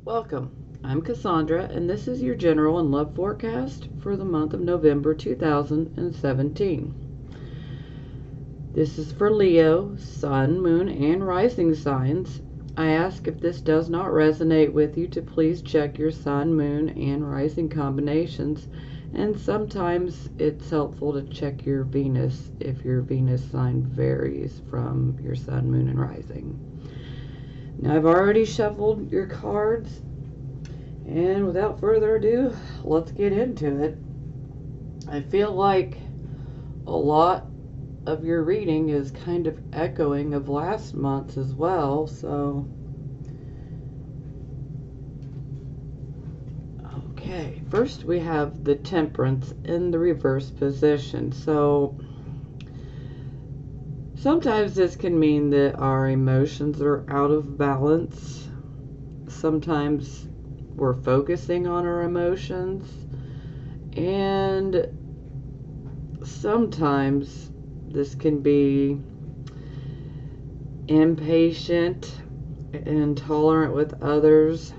Welcome. I'm Cassandra, and this is your general and love forecast for the month of November 2017. This is for Leo, Sun, Moon, and Rising signs. I ask if this does not resonate with you to please check your Sun, Moon, and Rising combinations, and sometimes it's helpful to check your Venus if your Venus sign varies from your Sun, Moon, and Rising. Now I've already shuffled your cards, and without further ado, let's get into it. I feel like a lot of your reading is kind of echoing of last month's as well, so okay, first we have the Temperance in the reverse position. So sometimes this can mean that our emotions are out of balance. Sometimes we're focusing on our emotions, and sometimes this can be impatient, intolerant with others.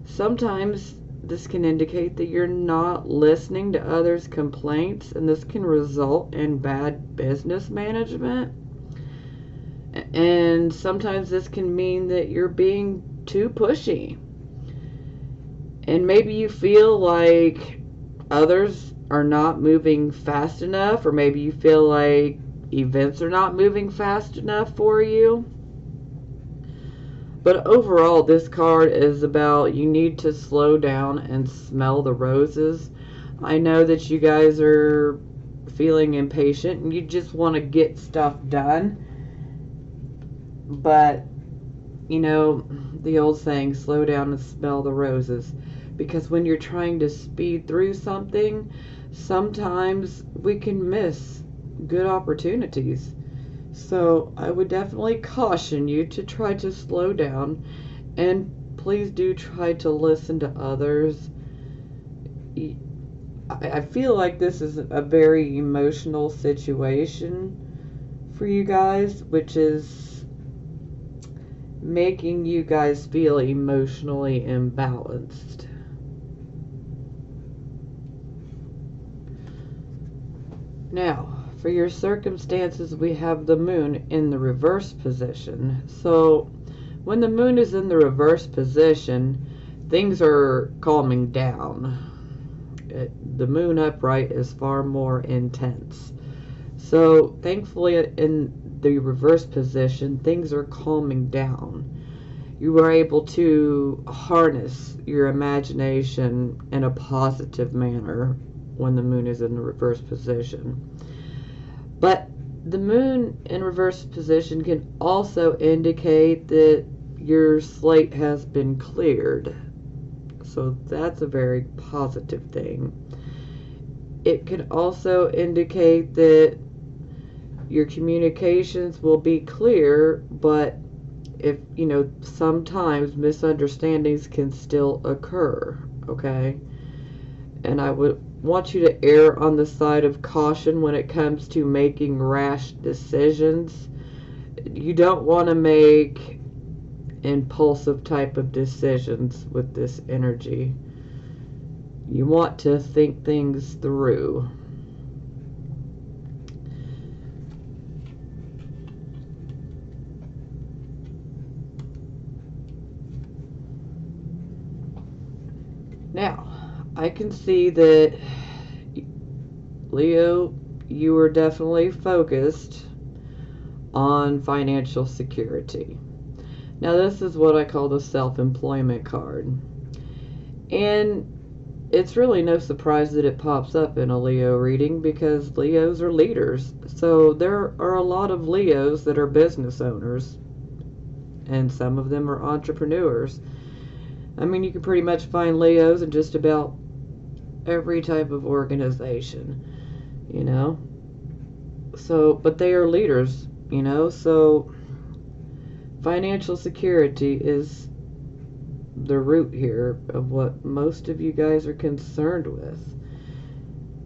Sometimes this can indicate that you're not listening to others' complaints, and this can result in bad business management. And sometimes this can mean that you're being too pushy. And maybe you feel like others are not moving fast enough, or maybe you feel like events are not moving fast enough for you. But overall, this card is about you need to slow down and smell the roses. I know that you guys are feeling impatient and you just want to get stuff done. But, you know, the old saying, slow down and smell the roses. Because when you're trying to speed through something, sometimes we can miss good opportunities. So I would definitely caution you to try to slow down, and please do try to listen to others. I feel like this is a very emotional situation for you guys, which is making you guys feel emotionally imbalanced. Now, for your circumstances, we have the moon in the reverse position. So when the moon is in the reverse position, things are calming down. The moon upright is far more intense. So thankfully in the reverse position, things are calming down. You are able to harness your imagination in a positive manner when the moon is in the reverse position. But the moon in reverse position can also indicate that your slate has been cleared. So that's a very positive thing. It can also indicate that your communications will be clear, but if, you know, sometimes misunderstandings can still occur, okay? And I would want you to err on the side of caution when it comes to making rash decisions. You don't want to make impulsive type of decisions with this energy. You want to think things through. Now, I can see that, Leo, you are definitely focused on financial security. Now, this is what I call the self-employment card. And it's really no surprise that it pops up in a Leo reading, because Leos are leaders. So there are a lot of Leos that are business owners, and some of them are entrepreneurs. I mean, you can pretty much find Leos in just about every type of organization, you know. So, but they are leaders, you know. So financial security is the root here of what most of you guys are concerned with.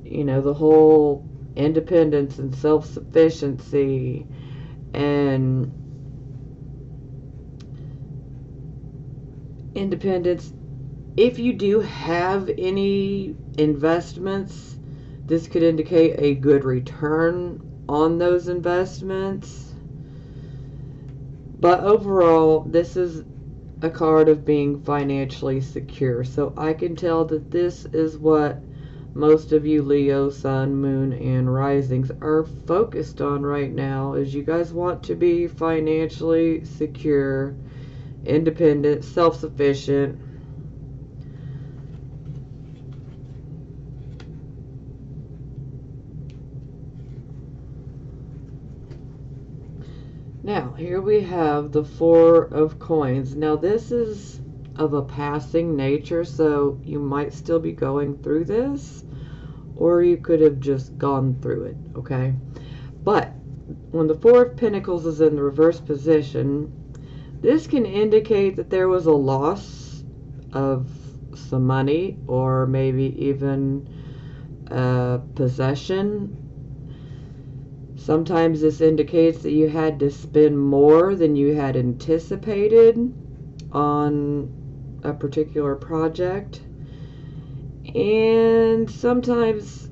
You know, the whole independence and self-sufficiency and Independence. If you do have any investments, this could indicate a good return on those investments. But overall, this is a card of being financially secure. So I can tell that this is what most of you Leo, Sun, Moon, and Risings are focused on right now, is you guys want to be financially secure, independent, self-sufficient. Now, here we have the Four of Coins. Now, this is of a passing nature, so you might still be going through this, or you could have just gone through it, okay? But when the Four of Pentacles is in the reverse position, this can indicate that there was a loss of some money, or maybe even possession. Sometimes this indicates that you had to spend more than you had anticipated on a particular project. And sometimes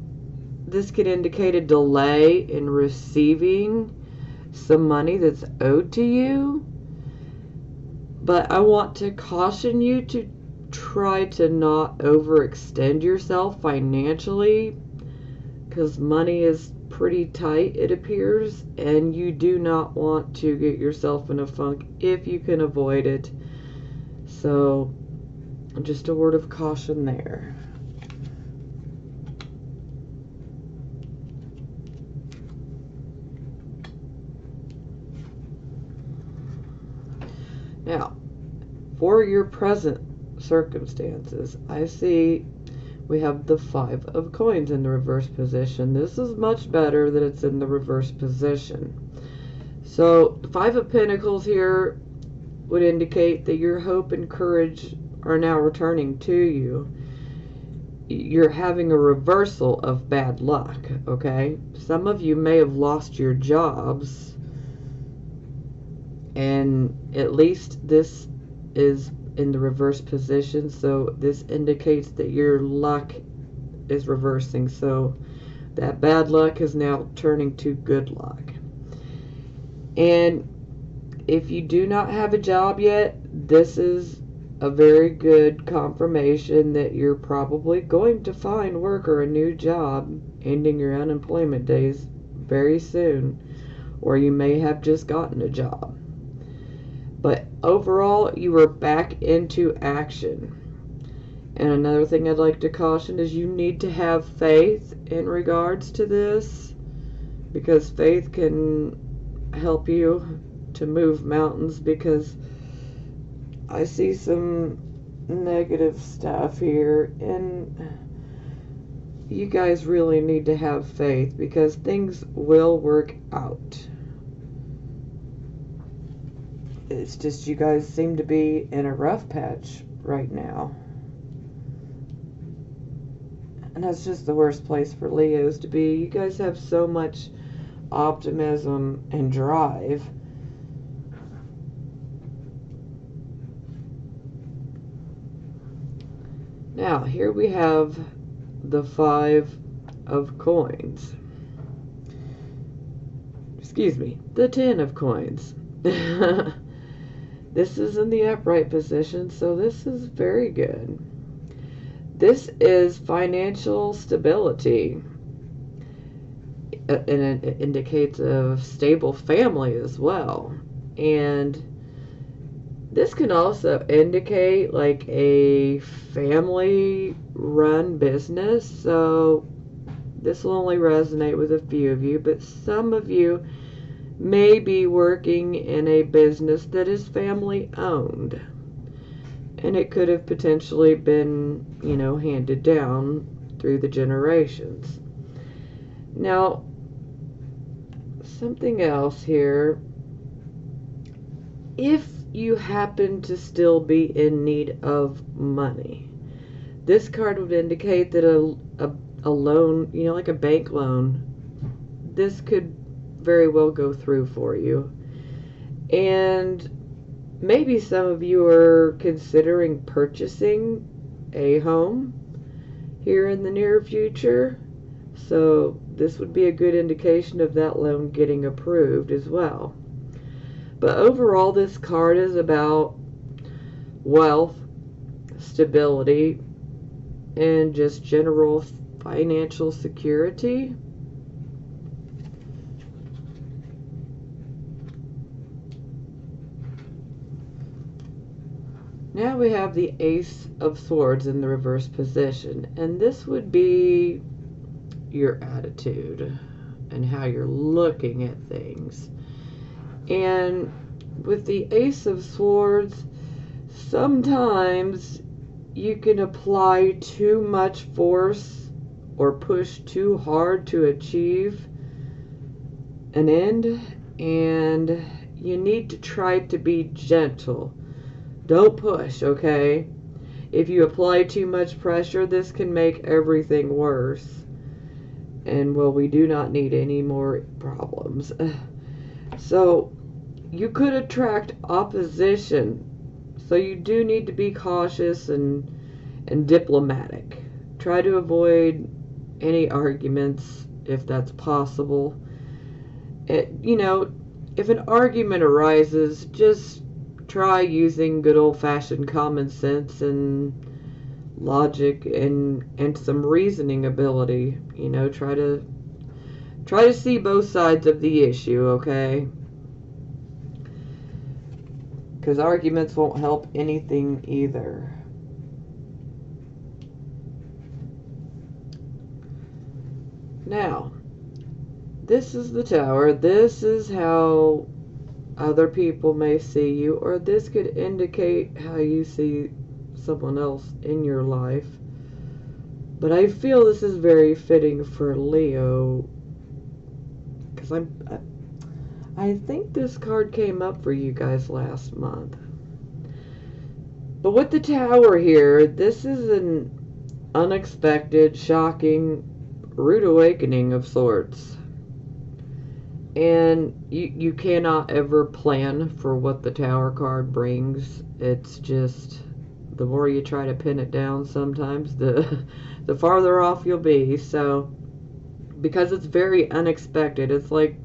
this could indicate a delay in receiving some money that's owed to you. But I want to caution you to try to not overextend yourself financially, because money is pretty tight, it appears, and you do not want to get yourself in a funk if you can avoid it. So just a word of caution there. Now, for your present circumstances, I see we have the Five of Coins in the reverse position. This is much better that it's in the reverse position. So, the Five of Pentacles here would indicate that your hope and courage are now returning to you. You're having a reversal of bad luck, okay? Some of you may have lost your jobs, and at least this is in the reverse position, so this indicates that your luck is reversing, so that bad luck is now turning to good luck. And if you do not have a job yet, this is a very good confirmation that you're probably going to find work or a new job, ending your unemployment days very soon, or you may have just gotten a job. But overall, you are back into action. And another thing I'd like to caution is you need to have faith in regards to this, because faith can help you to move mountains, because I see some negative stuff here, and you guys really need to have faith, because things will work out. It's just you guys seem to be in a rough patch right now. And that's just the worst place for Leos to be. You guys have so much optimism and drive. Now, here we have the Five of Coins. Excuse me, the Ten of Coins. This is in the upright position, so this is very good. This is financial stability, and it indicates a stable family as well. And this can also indicate like a family-run business, so this will only resonate with a few of you, but some of you may be working in a business that is family owned, and it could have potentially been, you know, handed down through the generations. Now, something else here. If you happen to still be in need of money, this card would indicate that a loan, you know, like a bank loan, this could very well go through for you. And maybe some of you are considering purchasing a home here in the near future. So this would be a good indication of that loan getting approved as well. But overall, this card is about wealth, stability, and just general financial security. Now we have the Ace of Swords in the reverse position, and this would be your attitude and how you're looking at things. And with the Ace of Swords, sometimes you can apply too much force or push too hard to achieve an end, and you need to try to be gentle. Don't push, okay? If you apply too much pressure, this can make everything worse. And, well, we do not need any more problems. So, you could attract opposition. So you do need to be cautious and diplomatic. Try to avoid any arguments if that's possible. If an argument arises, just try using good old-fashioned common sense and logic and some reasoning ability. Try to see both sides of the issue, okay? Because arguments won't help anything either. Now, this is the Tower. This is how other people may see you, or this could indicate how you see someone else in your life. But I feel this is very fitting for Leo, because I think this card came up for you guys last month. But with the Tower here, this is an unexpected, shocking, rude awakening of sorts. And you cannot ever plan for what the Tower card brings. It's just, the more you try to pin it down sometimes, the farther off you'll be. So, because it's very unexpected, it's like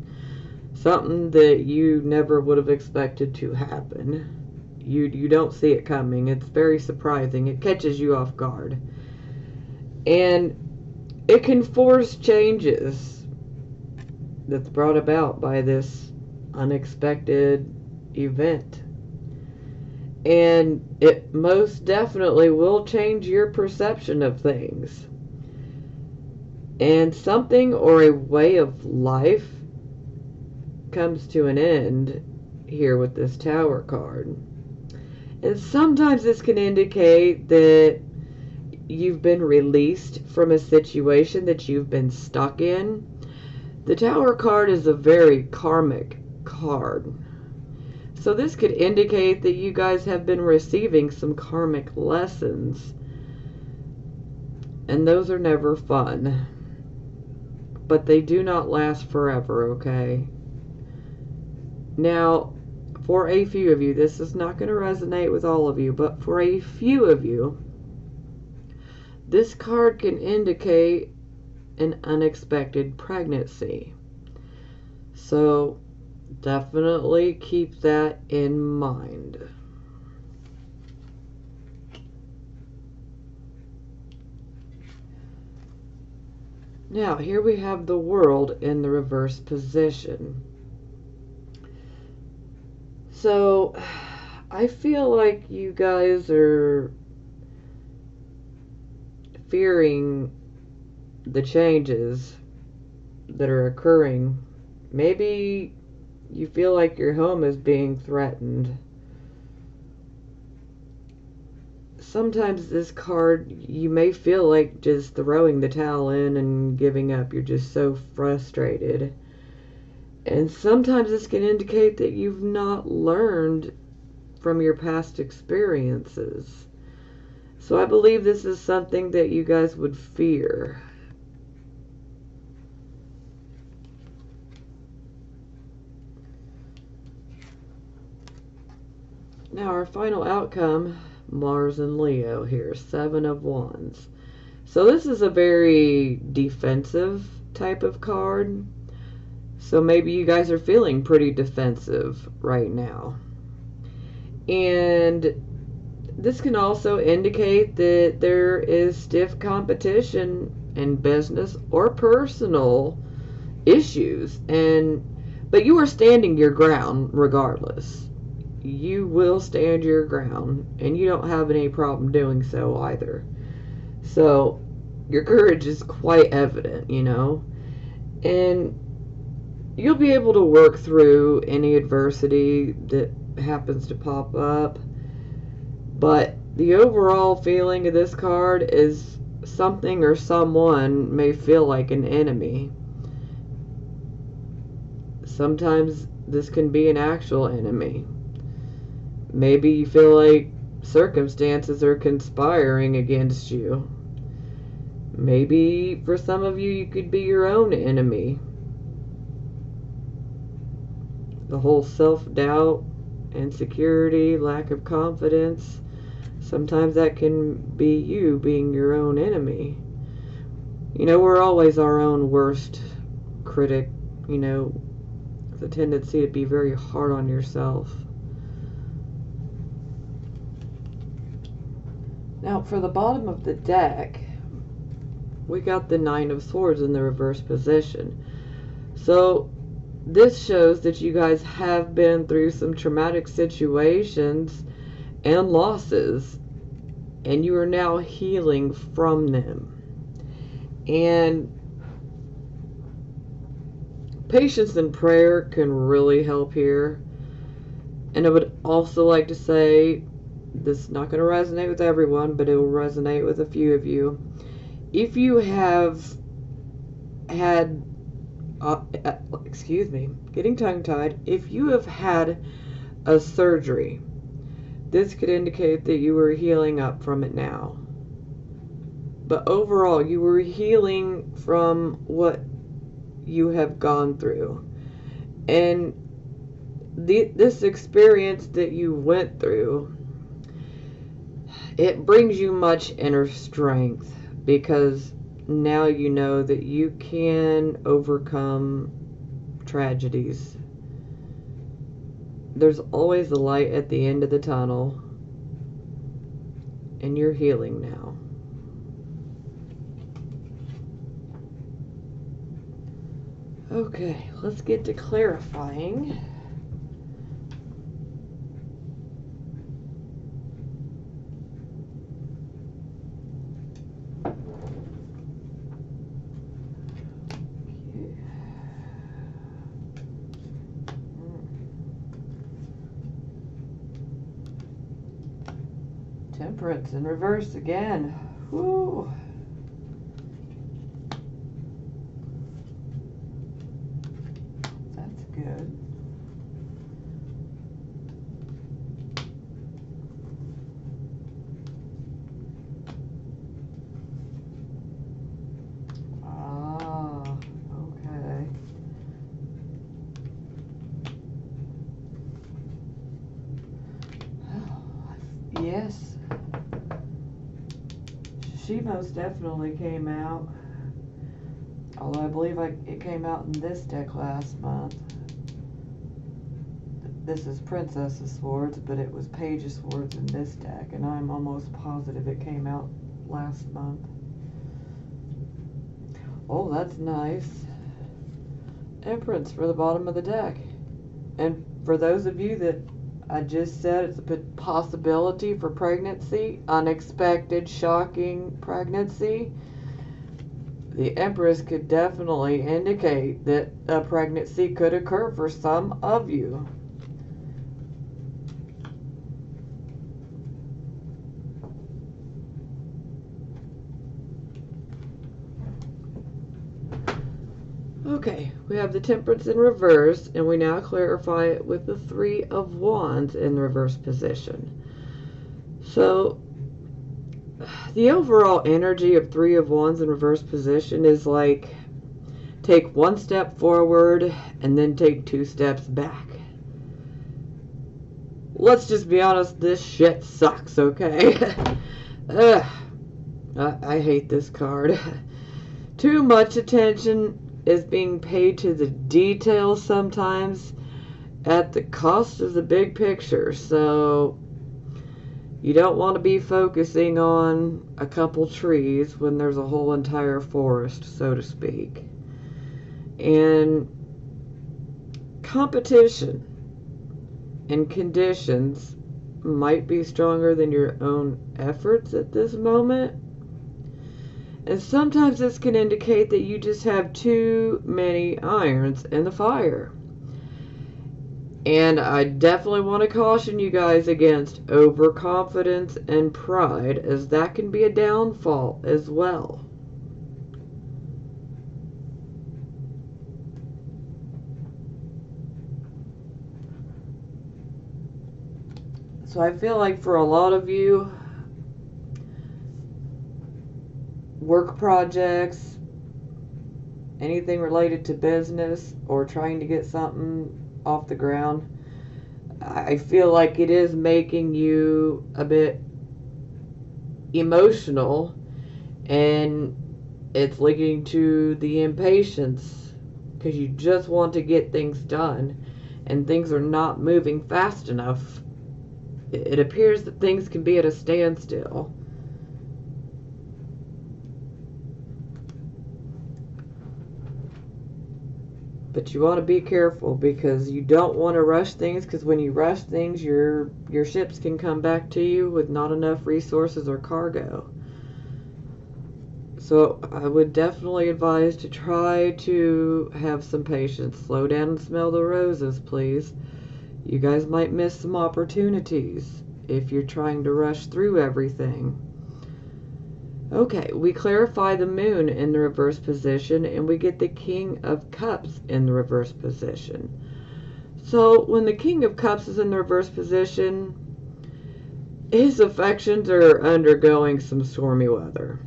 something that you never would have expected to happen. You don't see it coming. It's very surprising. It catches you off guard. And it can force changes that's brought about by this unexpected event. And it most definitely will change your perception of things. And something or a way of life comes to an end here with this Tower card. And sometimes this can indicate that you've been released from a situation that you've been stuck in. The Tower card is a very karmic card. So this could indicate that you guys have been receiving some karmic lessons. And those are never fun. But they do not last forever, okay? Now, for a few of you, this is not going to resonate with all of you, but for a few of you, this card can indicate an unexpected pregnancy. So, definitely keep that in mind. Now, here we have the World in the reverse position. So, I feel like you guys are fearing the changes that are occurring. Maybe you feel like your home is being threatened. Sometimes this card, you may feel like just throwing the towel in and giving up. You're just so frustrated. And sometimes this can indicate that you've not learned from your past experiences. So I believe this is something that you guys would fear. Now our final outcome, Mars and Leo here, 7 of Wands. So this is a very defensive type of card. So maybe you guys are feeling pretty defensive right now. And this can also indicate that there is stiff competition in business or personal issues, but you are standing your ground regardless. You will stand your ground, and you don't have any problem doing so either. So your courage is quite evident, and you'll be able to work through any adversity that happens to pop up. But the overall feeling of this card is something or someone may feel like an enemy. Sometimes this can be an actual enemy. Maybe you feel like circumstances are conspiring against you. Maybe for some of you, you could be your own enemy. The whole self-doubt, insecurity, lack of confidence, sometimes that can be you being your own enemy. We're always our own worst critic, the tendency to be very hard on yourself. Now, for the bottom of the deck, we got the 9 of Swords in the reverse position. So this shows that you guys have been through some traumatic situations and losses, and you are now healing from them. And patience and prayer can really help here. And I would also like to say, this is not going to resonate with everyone, but it will resonate with a few of you. If you have had, getting tongue-tied, if you have had a surgery, this could indicate that you are healing up from it now. But overall, you were healing from what you have gone through. And this experience that you went through, it brings you much inner strength, because now you know that you can overcome tragedies. There's always a light at the end of the tunnel, and you're healing now. Okay, let's get to clarifying. Temperance in reverse again. Woo. That's good. Ah, okay. Yes. She most definitely came out, although I believe it came out in this deck last month. This is Princess of Swords, but it was Page of Swords in this deck, and I'm almost positive it came out last month. Oh, that's nice. Empress for the bottom of the deck. And for those of you that I just said it's a possibility for pregnancy, unexpected, shocking pregnancy, the Empress could definitely indicate that a pregnancy could occur for some of you. Okay, we have the Temperance in reverse, and we now clarify it with the 3 of Wands in reverse position. So, the overall energy of 3 of Wands in reverse position is like, take 1 step forward and then take 2 steps back. let's just be honest, this shit sucks, okay? Ugh. I hate this card. Too much attention is being paid to the details sometimes at the cost of the big picture. So you don't want to be focusing on a couple trees when there's a whole entire forest, so to speak. And competition and conditions might be stronger than your own efforts at this moment. And sometimes this can indicate that you just have too many irons in the fire. And I definitely want to caution you guys against overconfidence and pride, as that can be a downfall as well. So I feel like for a lot of you, work projects, anything related to business or trying to get something off the ground, I feel like it is making you a bit emotional, and it's leading to the impatience because you just want to get things done and things are not moving fast enough. It appears that things can be at a standstill. But you want to be careful because you don't want to rush things, because when you rush things, your ships can come back to you with not enough resources or cargo. So I would definitely advise to try to have some patience. Slow down and smell the roses, please. You guys might miss some opportunities if you're trying to rush through everything. Okay, we clarify the moon in the reverse position, and we get the King of Cups in the reverse position. So when the King of Cups is in the reverse position, his affections are undergoing some stormy weather.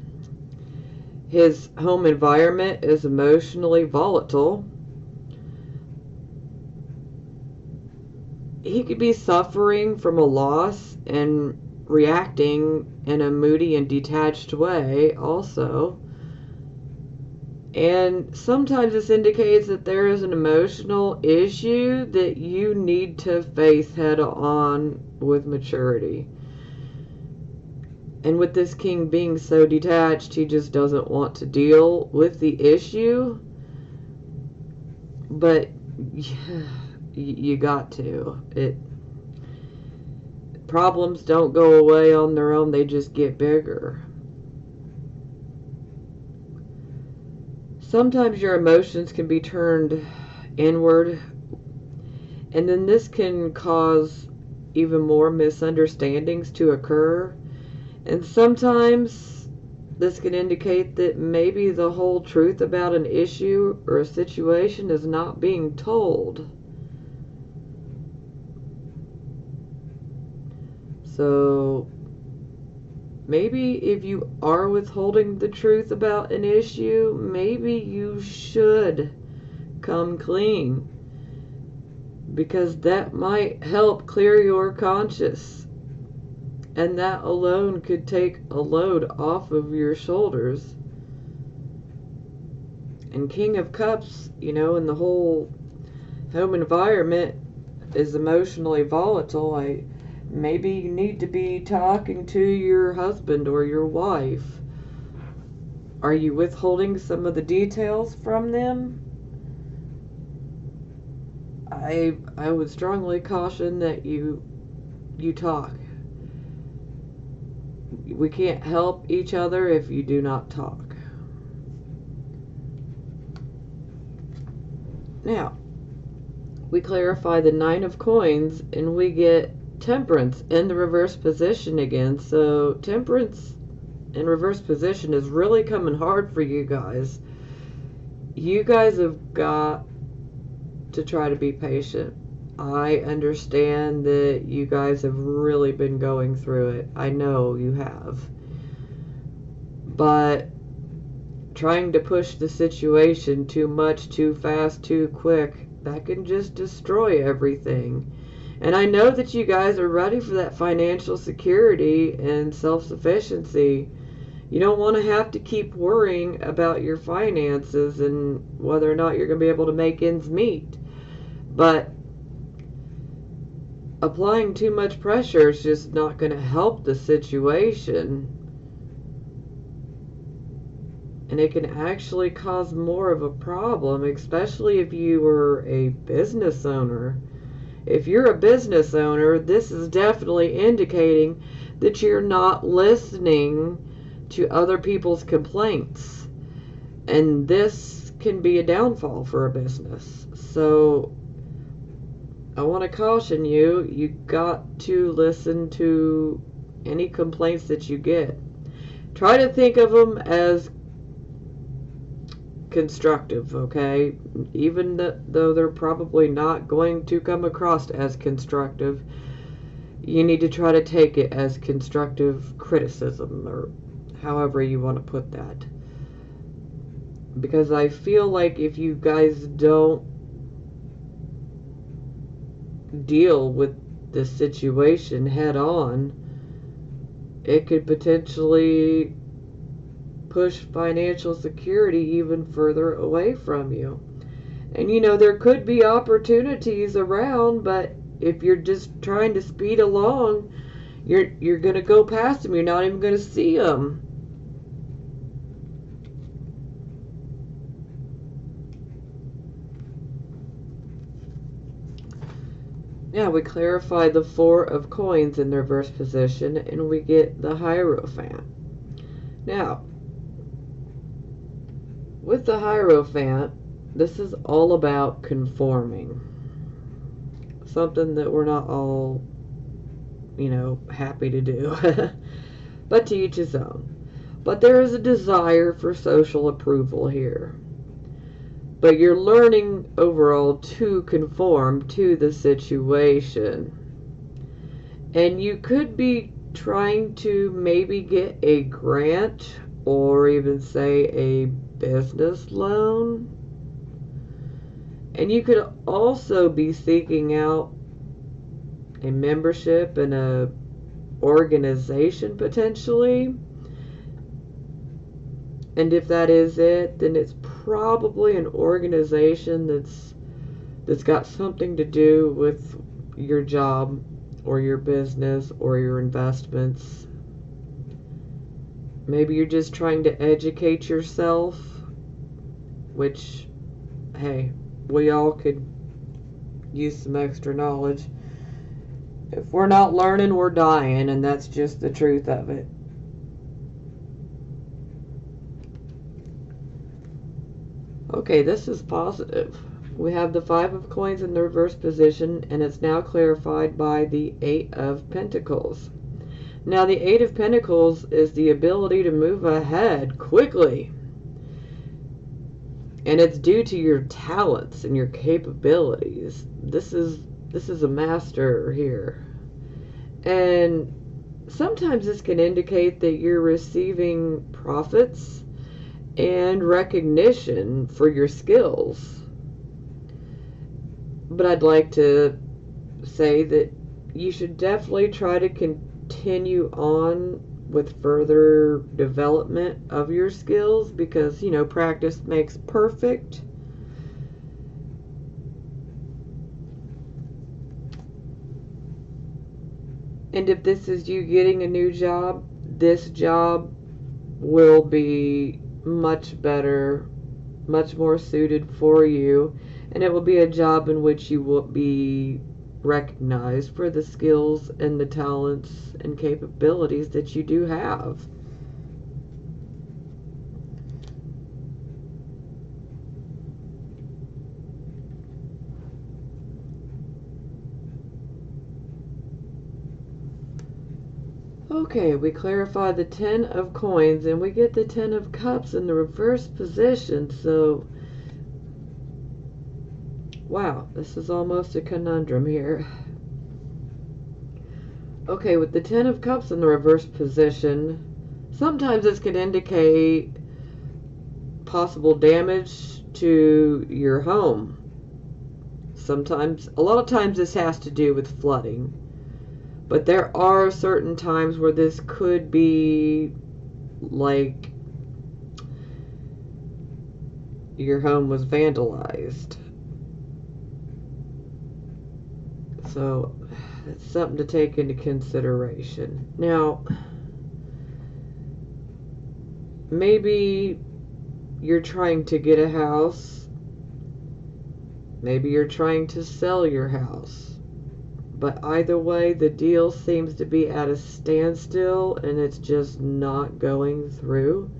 His home environment is emotionally volatile. He could be suffering from a loss and reacting in a moody and detached way also. And sometimes this indicates that there is an emotional issue that you need to face head on with maturity. And with this king being so detached, he just doesn't want to deal with the issue. But you got to. Problems don't go away on their own, they just get bigger. Sometimes your emotions can be turned inward, and then this can cause even more misunderstandings to occur. And sometimes this can indicate that maybe the whole truth about an issue or a situation is not being told. So maybe if you are withholding the truth about an issue, maybe you should come clean, because that might help clear your conscience, and that alone could take a load off of your shoulders. And King of Cups, and the whole home environment is emotionally volatile. Maybe you need to be talking to your husband or your wife. Are you withholding some of the details from them? I would strongly caution that you talk. We can't help each other if you do not talk. Now, we clarify the Nine of Coins, and we get Temperance in the reverse position again. So Temperance in reverse position is really coming hard for you guys. You guys have got to try to be patient. I understand that you guys have really been going through it. I know you have. But trying to push the situation too much, too fast, too quick, that can just destroy everything. And I know that you guys are ready for that financial security and self-sufficiency. You don't want to have to keep worrying about your finances and whether or not you're going to be able to make ends meet. But applying too much pressure is just not going to help the situation. And it can actually cause more of a problem, especially if you are a business owner. If you're a business owner, this is definitely indicating that you're not listening to other people's complaints. And this can be a downfall for a business. So I want to caution you, you got to listen to any complaints that you get. Try to think of them as constructive, okay? Even though they're probably not going to come across as constructive, you need to try to take it as constructive criticism, or however you want to put that. Because I feel like if you guys don't deal with the situation head on, it could potentially push financial security even further away from you. And you know, there could be opportunities around, but if you're just trying to speed along, you're going to go past them. You're not even going to see them. Now we clarify the Four of Coins in the reverse position, and we get the Hierophant. Now, with the Hierophant, this is all about conforming. Something that we're not all, happy to do. But to each his own. But there is a desire for social approval here. But you're learning overall to conform to the situation. And you could be trying to maybe get a grant or even say a business loan. And you could also be seeking out a membership in a organization potentially. And if that is it, then it's probably an organization that's got something to do with your job or your business or your investments. Maybe you're just trying to educate yourself, which, hey, we all could use some extra knowledge. If we're not learning, we're dying, and that's just the truth of it. Okay, this is positive. We have the Five of Coins in the reverse position, and it's now clarified by the Eight of Pentacles. Now, the Eight of Pentacles is the ability to move ahead quickly. And it's due to your talents and your capabilities. This is a master here. And sometimes this can indicate that you're receiving profits and recognition for your skills. But I'd like to say that you should definitely try to continue on with further development of your skills because, practice makes perfect. And if this is you getting a new job, this job will be much better, much more suited for you, and it will be a job in which you will be recognized for the skills and the talents and capabilities that you do have. Okay, we clarify the Ten of Coins, and we get the Ten of Cups in the reverse position, so wow, this is almost a conundrum here. Okay, with the Ten of Cups in the reverse position, sometimes this can indicate possible damage to your home. Sometimes, a lot of times this has to do with flooding. But there are certain times where this could be like your home was vandalized. So that's something to take into consideration. Now, maybe you're trying to get a house. Maybe you're trying to sell your house. But either way, the deal seems to be at a standstill and it's just not going through.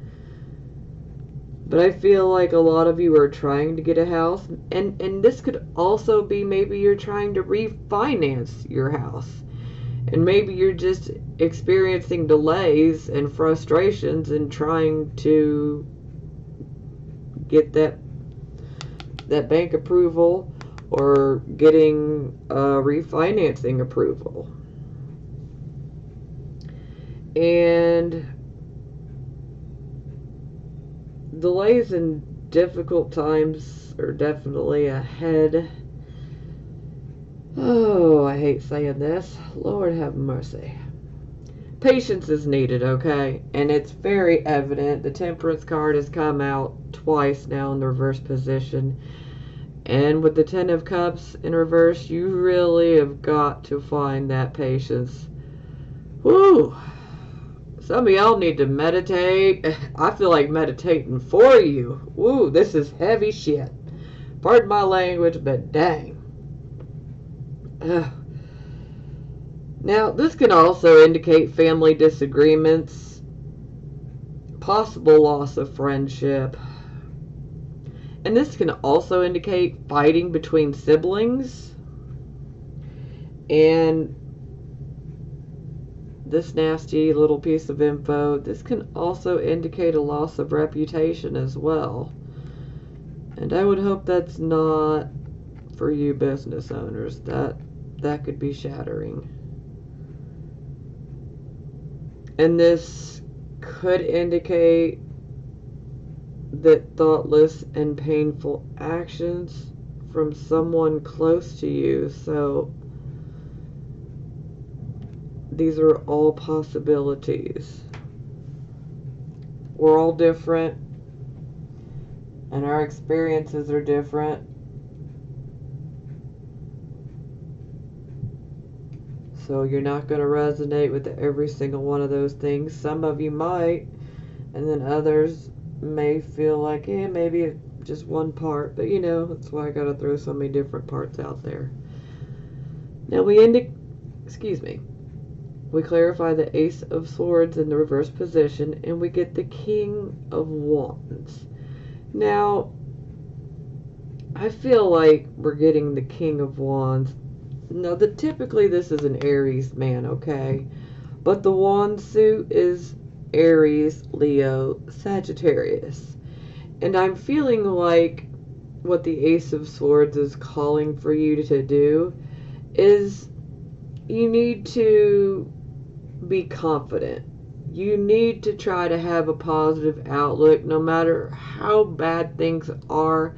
But I feel like a lot of you are trying to get a house. And this could also be maybe you're trying to refinance your house. And maybe you're just experiencing delays and frustrations in trying to get that bank approval or getting refinancing approval. And delays in difficult times are definitely ahead. Oh, I hate saying this. Lord have mercy. Patience is needed, okay? And it's very evident. The Temperance card has come out twice now in the reverse position. And with the Ten of Cups in reverse, you really have got to find that patience. Woo! Some of y'all need to meditate. I feel like meditating for you. Woo, this is heavy shit. Pardon my language, but dang. Now, this can also indicate family disagreements, possible loss of friendship. And this can also indicate fighting between siblings. And this nasty little piece of info, this can also indicate a loss of reputation as well. And I would hope that's not for you business owners. That could be shattering. And this could indicate that thoughtless and painful actions from someone close to you. So these are all possibilities. We're all different, and our experiences are different. So you're not going to resonate with every single one of those things. Some of you might, and then others may feel like, maybe just one part. But you know, that's why I got to throw so many different parts out there. Now we clarify the Ace of Swords in the reverse position, and we get the King of Wands. Now, I feel like we're getting the King of Wands. Now, typically this is an Aries man, okay? But the wand suit is Aries, Leo, Sagittarius. And I'm feeling like what the Ace of Swords is calling for you to do is you need to be confident. You need to try to have a positive outlook no matter how bad things are.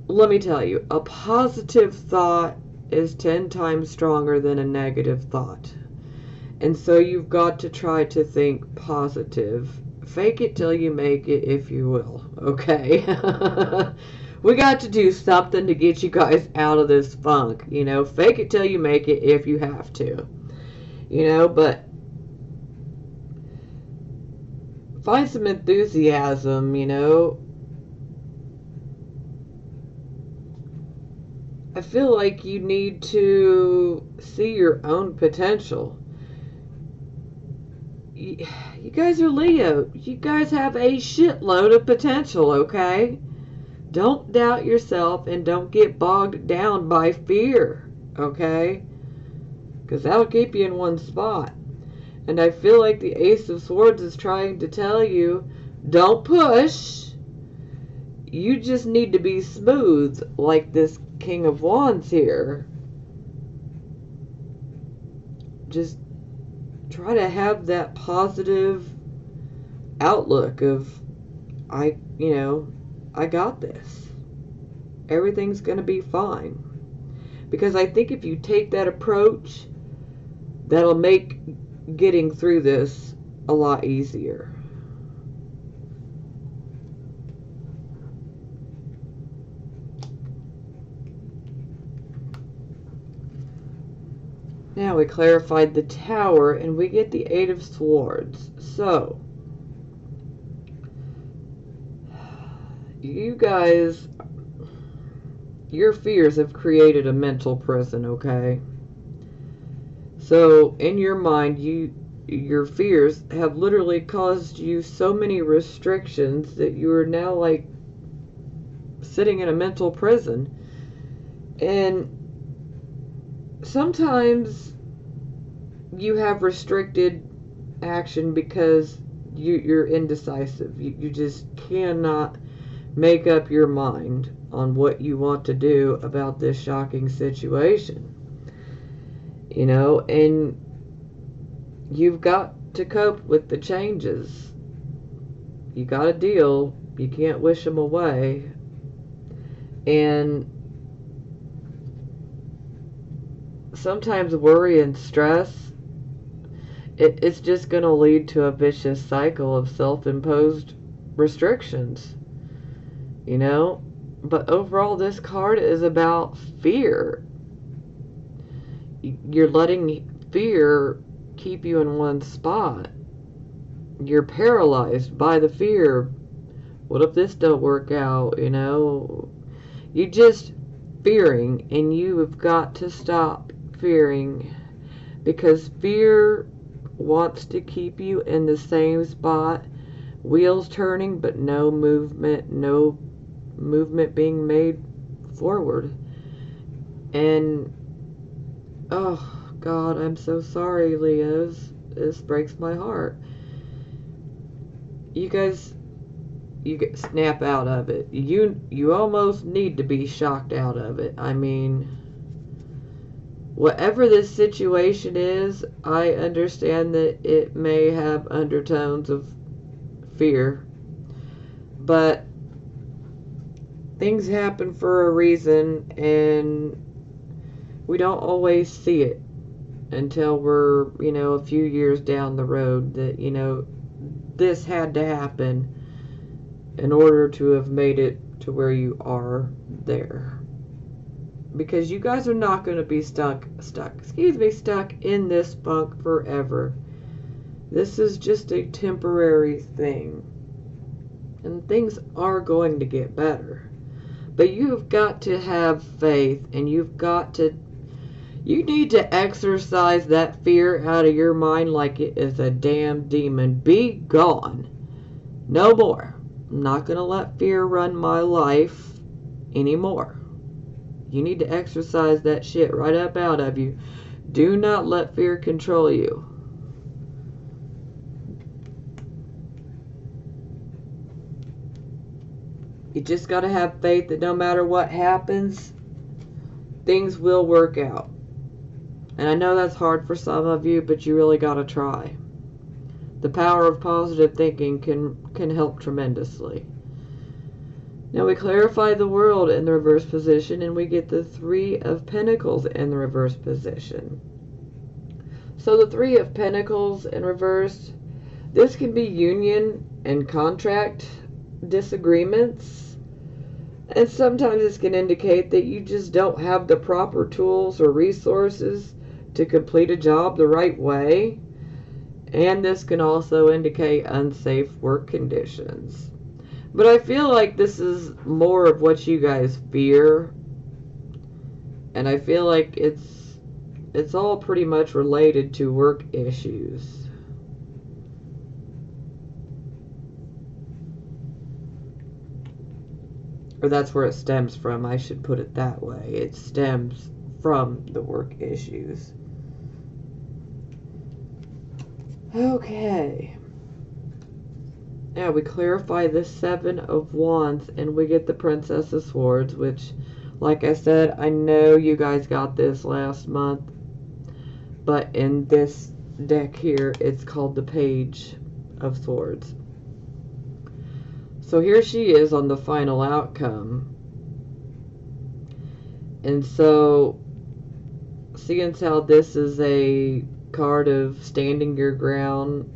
Let me tell you, a positive thought is 10 times stronger than a negative thought. And so you've got to try to think positive. Fake it till you make it, if you will. Okay? We got to do something to get you guys out of this funk. You know, fake it till you make it if you have to. You know, but find some enthusiasm, you know. I feel like you need to see your own potential. You guys are Leo. You guys have a shitload of potential, okay? Don't doubt yourself and don't get bogged down by fear, okay? Because that'll keep you in one spot. And I feel like the Ace of Swords is trying to tell you, don't push. You just need to be smooth, like this King of Wands here. Just try to have that positive outlook of, I got this. everything's going to be fine. Because I think if you take that approach, that'll make getting through this a lot easier. Now we clarified the Tower, and we get the Eight of Swords. So, you guys, your fears have created a mental prison, okay? So, in your mind, your fears have literally caused you so many restrictions that you are now like sitting in a mental prison. And sometimes you have restricted action because you're indecisive. You just cannot make up your mind on what you want to do about this shocking situation. You know, and you've got to cope with the changes. You got to deal. You can't wish them away. And sometimes worry and stress, it's just going to lead to a vicious cycle of self-imposed restrictions. You know? But overall, this card is about fear. You're letting fear keep you in one spot. You're paralyzed by the fear. What if this don't work out, you know? You just fearing, and you have got to stop fearing, because fear wants to keep you in the same spot, wheels turning but no movement being made forward. And oh God, I'm so sorry, Leos. This breaks my heart. You guys, you get snap out of it. You almost need to be shocked out of it. I mean, whatever this situation is, I understand that it may have undertones of fear, but things happen for a reason, and we don't always see it until we're, you know, a few years down the road that, you know, this had to happen in order to have made it to where you are there. Because you guys are not going to be stuck in this funk forever. This is just a temporary thing. And things are going to get better. But you've got to have faith, and you need to exorcise that fear out of your mind like it is a damn demon. Be gone. No more. I'm not going to let fear run my life anymore. You need to exercise that shit right up out of you. Do not let fear control you. You just got to have faith that no matter what happens, things will work out. And I know that's hard for some of you, but you really got to try. The power of positive thinking can help tremendously. Now we clarify the World in the reverse position, and we get the Three of Pentacles in the reverse position. So the Three of Pentacles in reverse, this can be union and contract disagreements. And sometimes this can indicate that you just don't have the proper tools or resources to complete a job the right way. And this can also indicate unsafe work conditions. But I feel like this is more of what you guys fear. And I feel like it's all pretty much related to work issues. Or that's where it stems from. I should put it that way. It stems from the work issues. Okay. Now we clarify the Seven of Wands, and we get the Princess of Swords, which, like I said, I know you guys got this last month. But in this deck here, it's called the Page of Swords. So here she is on the final outcome. And so, seeing how this is a card of standing your ground,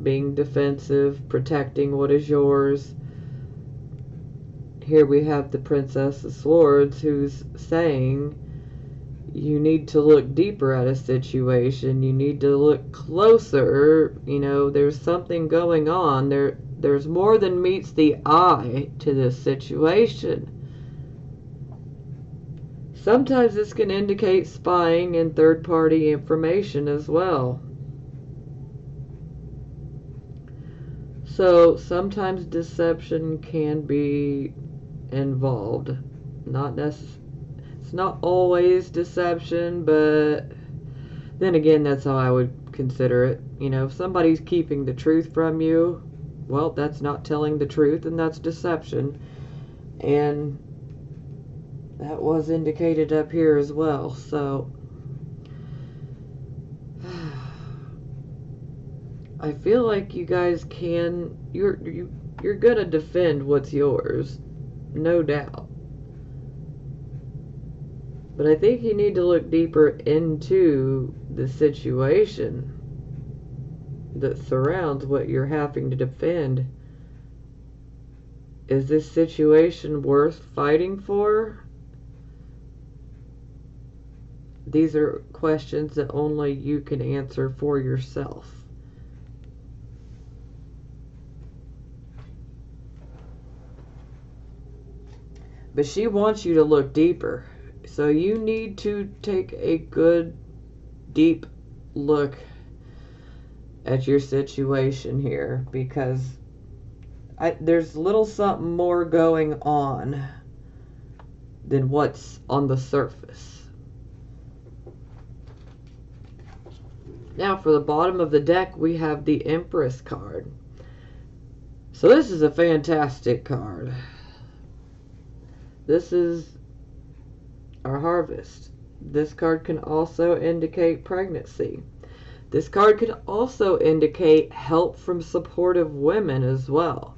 being defensive, protecting what is yours, here we have the Princess of Swords who's saying you need to look deeper at a situation. You need to look closer. You know, there's something going on. There's more than meets the eye to this situation. Sometimes this can indicate spying and third-party information as well. So sometimes deception can be involved. It's not always deception, but then again, that's how I would consider it. You know, if somebody's keeping the truth from you, well, that's not telling the truth, and that's deception. And that was indicated up here as well. So I feel like you guys you're gonna defend what's yours, no doubt. But I think you need to look deeper into the situation that surrounds what you're having to defend. Is this situation worth fighting for? These are questions that only you can answer for yourself. But she wants you to look deeper. So you need to take a good, deep look at your situation here, because there's little something more going on than what's on the surface. Now for the bottom of the deck, we have the Empress card. So this is a fantastic card. This is our harvest. This card can also indicate pregnancy. This card can also indicate help from supportive women as well.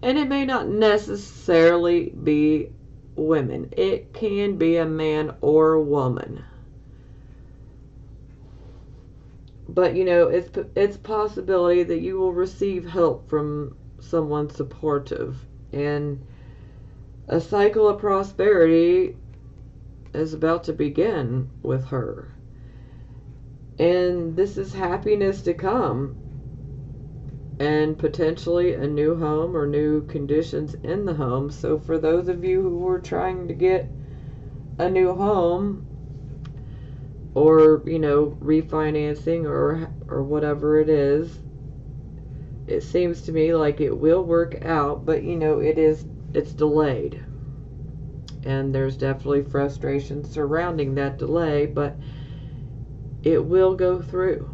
And it may not necessarily be women. It can be a man or a woman. But, you know, it's a possibility that you will receive help from someone supportive. And a cycle of prosperity is about to begin with her. And this is happiness to come. And potentially a new home or new conditions in the home. So for those of you who are trying to get a new home, or, you know, refinancing or whatever it is, it seems to me like it will work out, but, you know, it's delayed. And there's definitely frustration surrounding that delay, but it will go through.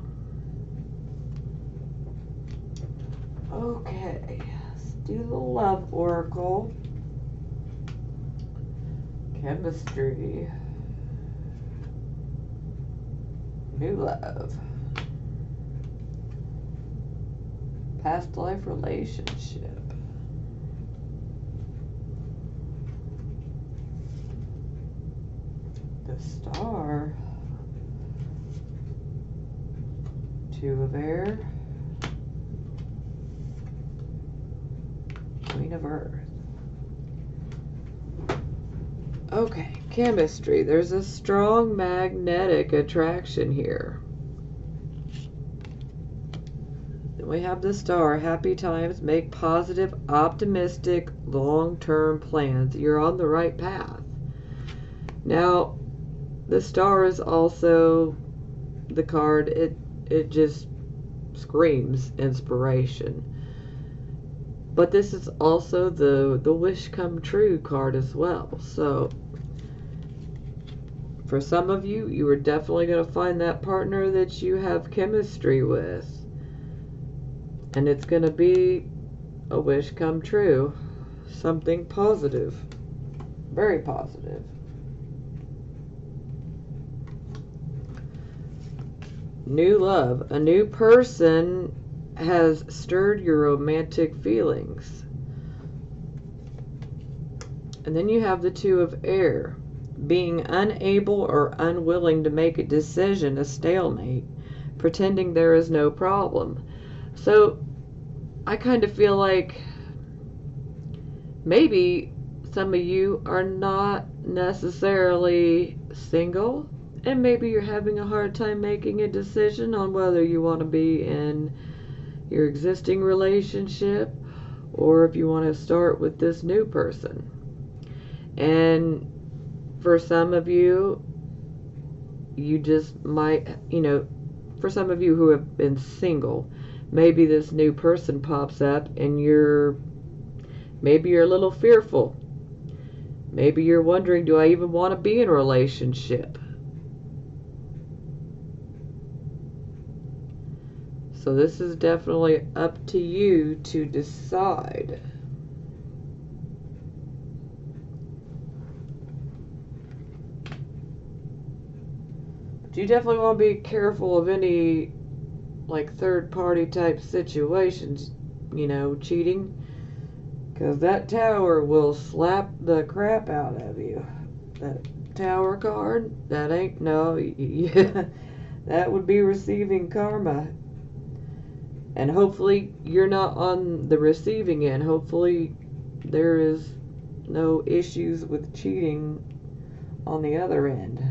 Okay, let's do the love oracle. Chemistry. New love. Past life relationship. The Star. Two of Air. Queen of Earth. Okay, chemistry. There's a strong magnetic attraction here. Then we have the Star. Happy times. Make positive, optimistic, long-term plans. You're on the right path. Now, the Star is also the card. It just screams inspiration. But this is also the wish come true card as well. So for some of you, you are definitely going to find that partner that you have chemistry with. And it's going to be a wish come true. Something positive. Very positive. New love. A new person has stirred your romantic feelings. And then you have the Two of Air. being unable or unwilling to make a decision, a stalemate, pretending there is no problem. So I kind of feel like maybe some of you are not necessarily single, and maybe you're having a hard time making a decision on whether you want to be in your existing relationship or if you want to start with this new person. And for some of you, you just might, for some of you who have been single, maybe this new person pops up and maybe you're a little fearful. Maybe you're wondering, do I even want to be in a relationship? So this is definitely up to you to decide. But you definitely want to be careful of any third party type situations, cheating. Because that tower will slap the crap out of you. That tower card, that ain't, no, that would be receiving karma. And hopefully you're not on the receiving end. Hopefully there is no issues with cheating on the other end.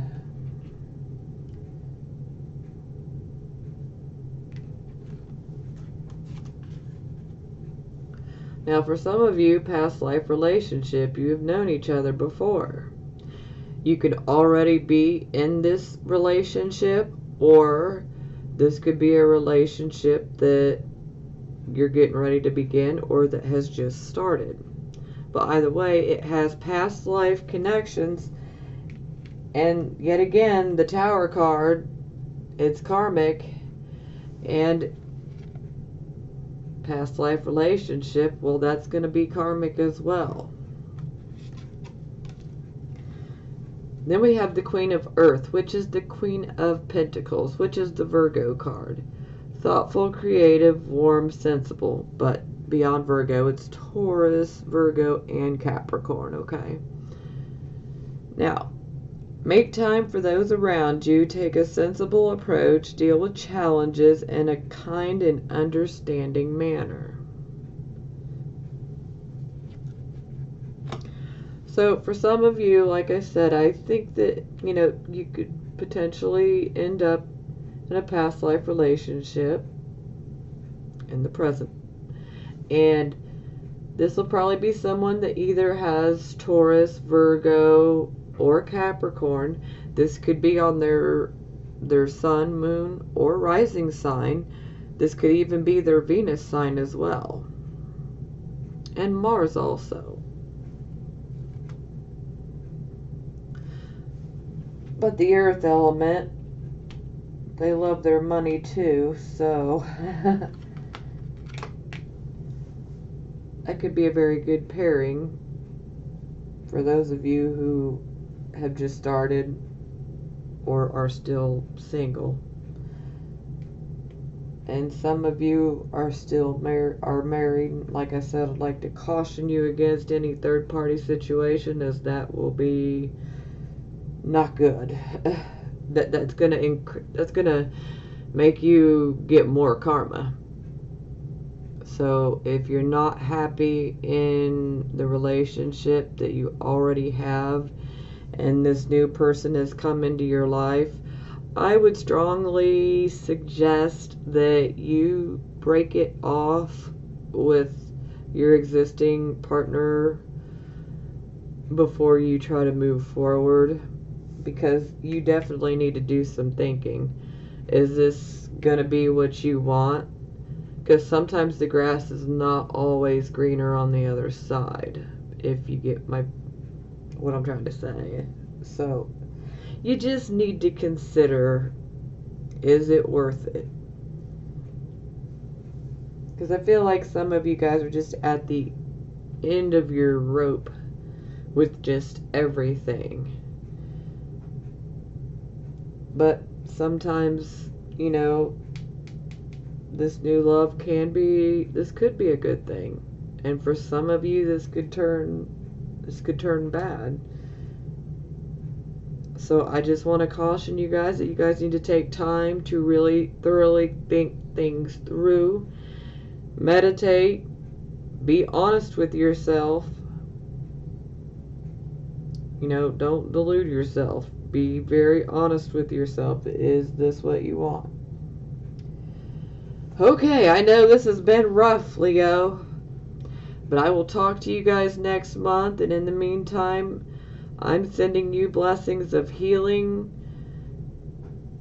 Now, for some of you, past life relationship, you have known each other before. You could already be in this relationship, or this could be a relationship that you're getting ready to begin or that has just started. But either way, it has past life connections. And yet again, the Tower card, it's karmic. And past life relationship, well, that's going to be karmic as well. Then we have the Queen of Earth, which is the Queen of Pentacles, which is the Virgo card. Thoughtful, creative, warm, sensible. But beyond Virgo, it's Taurus, Virgo, and Capricorn, okay? Now, make time for those around you. Take a sensible approach. Deal with challenges in a kind and understanding manner. So for some of you, like I said, I think that, you could potentially end up in a past life relationship in the present. And this will probably be someone that either has Taurus, Virgo, or Capricorn. This could be on their sun, moon, or rising sign. This could even be their Venus sign as well. And Mars also. But the earth element, they love their money too, so that could be a very good pairing for those of you who have just started or are still single. And some of you are still married. Like I said, I'd like to caution you against any third party situation, as that will be not good. That's gonna make you get more karma. So if you're not happy in the relationship that you already have, and this new person has come into your life, I would strongly suggest that you break it off with your existing partner before you try to move forward, because you definitely need to do some thinking. Is this going to be what you want? Because sometimes the grass is not always greener on the other side, if you get what I'm trying to say. So you just need to consider, is it worth it? Because I feel like some of you guys are just at the end of your rope with just everything. But sometimes, this new love could be a good thing. And for some of you, this could turn bad. So I just want to caution you guys that you guys need to take time to really thoroughly think things through, meditate, be honest with yourself. You know, don't delude yourself. Be very honest with yourself. Is this what you want? Okay, I know this has been rough, Leo, but I will talk to you guys next month, and in the meantime, I'm sending you blessings of healing,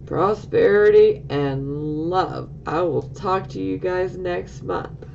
prosperity, and love. I will talk to you guys next month.